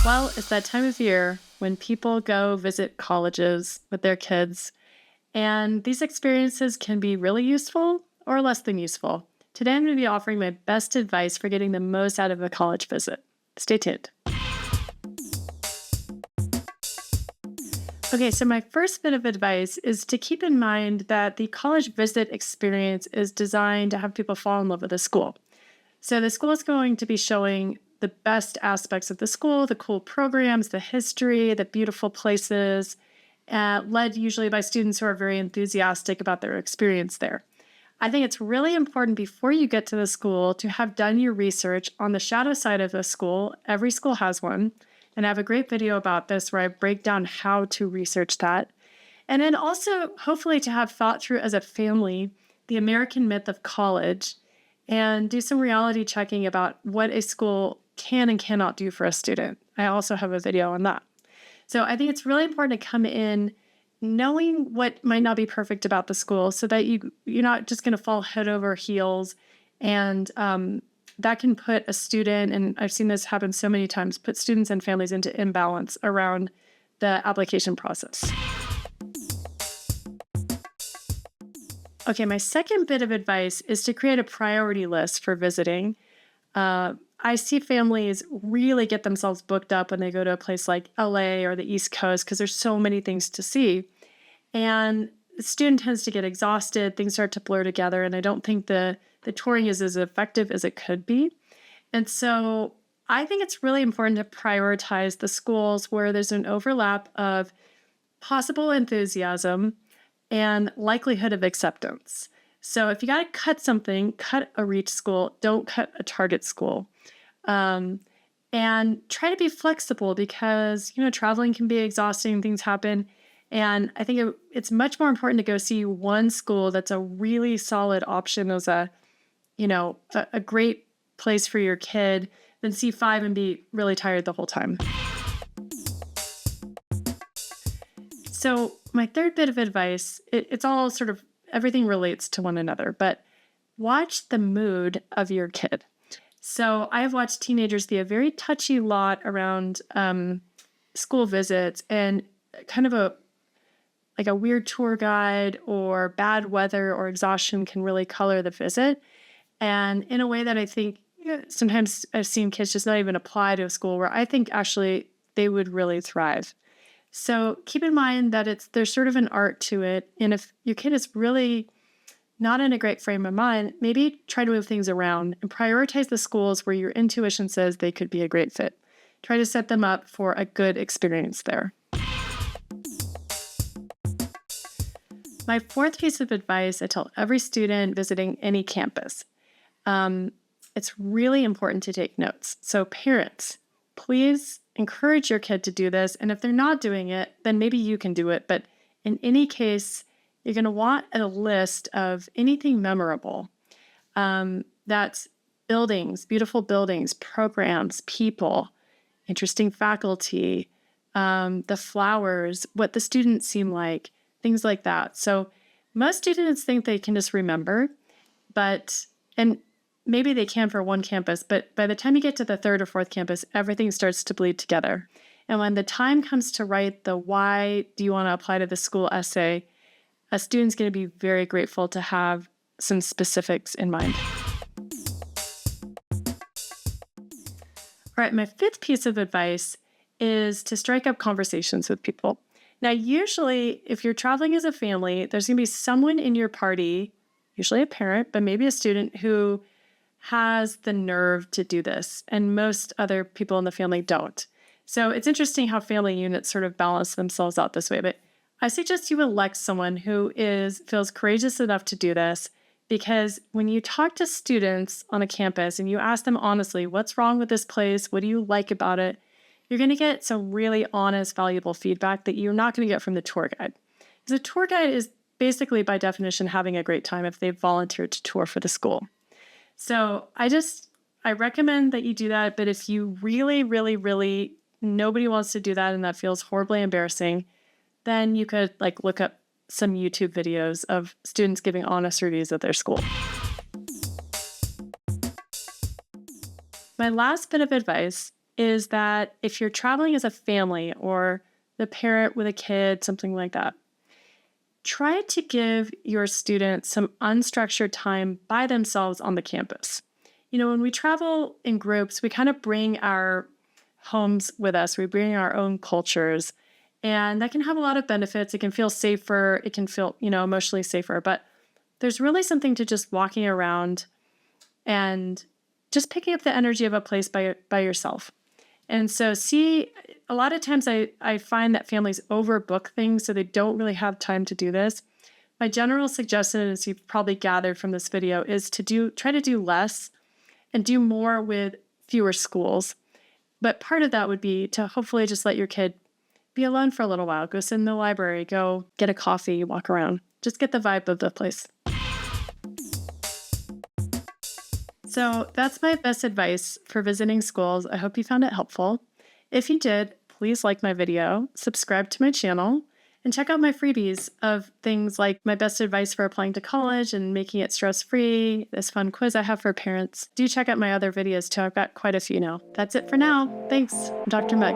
Well, it's that time of year when people go visit colleges with their kids, and these experiences can be really useful or less than useful. Today, I'm going to be offering my best advice for getting the most out of a college visit. Stay tuned. Okay, so my first bit of advice is to keep in mind that the college visit experience is designed to have people fall in love with the school. So the school is going to be showing the best aspects of the school, the cool programs, the history, the beautiful places, led usually by students who are very enthusiastic about their experience there. I think it's really important before you get to the school to have done your research on the shadow side of the school. Every school has one. And I have a great video about this where I break down how to research that. And then also, hopefully, to have thought through as a family the American myth of college and do some reality checking about what a school can and cannot do for a student. I also have a video on that. So I think it's really important to come in knowing what might not be perfect about the school so that you're not just going to fall head over heels. And that can put a student, and I've seen this happen so many times, put students and families into imbalance around the application process. Okay, my second bit of advice is to create a priority list for visiting. I see families really get themselves booked up when they go to a place like LA or the East Coast because there's so many things to see. And the student tends to get exhausted, things start to blur together, and I don't think the touring is as effective as it could be. And so I think it's really important to prioritize the schools where there's an overlap of possible enthusiasm and likelihood of acceptance. So if you got to cut something, cut a reach school, don't cut a target school. And try to be flexible because, traveling can be exhausting, things happen. And I think it's much more important to go see one school that's a really solid option as a great place for your kid than see five and be really tired the whole time. So my third bit of advice, it's all sort of, everything relates to one another, but watch the mood of your kid. So I have watched teenagers be a very touchy lot around school visits, and kind of a weird tour guide or bad weather or exhaustion can really color the visit. And in a way that I think sometimes I've seen kids just not even apply to a school where I think actually they would really thrive. So keep in mind that there's sort of an art to it. And if your kid is really not in a great frame of mind, maybe try to move things around and prioritize the schools where your intuition says they could be a great fit. Try to set them up for a good experience there. My fourth piece of advice I tell every student visiting any campus. It's really important to take notes. So parents, please encourage your kid to do this. And if they're not doing it, then maybe you can do it. But in any case, you're going to want a list of anything memorable. That's buildings, beautiful buildings, programs, people, interesting faculty, the flowers, what the students seem like, things like that. So most students think they can just remember, and maybe they can for one campus, but by the time you get to the third or fourth campus, everything starts to bleed together. And when the time comes to write the why do you want to apply to the school essay, a student's going to be very grateful to have some specifics in mind. All right, my fifth piece of advice is to strike up conversations with people. Now, usually, if you're traveling as a family, there's going to be someone in your party, usually a parent, but maybe a student who has the nerve to do this, and most other people in the family don't. So it's interesting how family units sort of balance themselves out this way, but I suggest you elect someone who feels courageous enough to do this, because when you talk to students on a campus and you ask them honestly, what's wrong with this place? What do you like about it? You're going to get some really honest, valuable feedback that you're not going to get from the tour guide. Because a tour guide is basically, by definition, having a great time if they've volunteered to tour for the school. So I recommend that you do that. But if you really, really, really, nobody wants to do that and that feels horribly embarrassing, then you could look up some YouTube videos of students giving honest reviews of their school. My last bit of advice is that if you're traveling as a family or the parent with a kid, something like that, try to give your students some unstructured time by themselves on the campus. When we travel in groups, we kind of bring our homes with us, we bring our own cultures, and that can have a lot of benefits. It can feel safer, it can feel, emotionally safer, but there's really something to just walking around and just picking up the energy of a place by yourself. And so, see, a lot of times I find that families overbook things, so they don't really have time to do this. My general suggestion, as you've probably gathered from this video, is to try to do less and do more with fewer schools. But part of that would be to hopefully just let your kid be alone for a little while. Go sit in the library, go get a coffee, walk around. Just get the vibe of the place. So that's my best advice for visiting schools. I hope you found it helpful. If you did, please like my video, subscribe to my channel, and check out my freebies of things like my best advice for applying to college and making it stress-free, this fun quiz I have for parents. Do check out my other videos too. I've got quite a few now. That's it for now. Thanks. I'm Dr. Meg.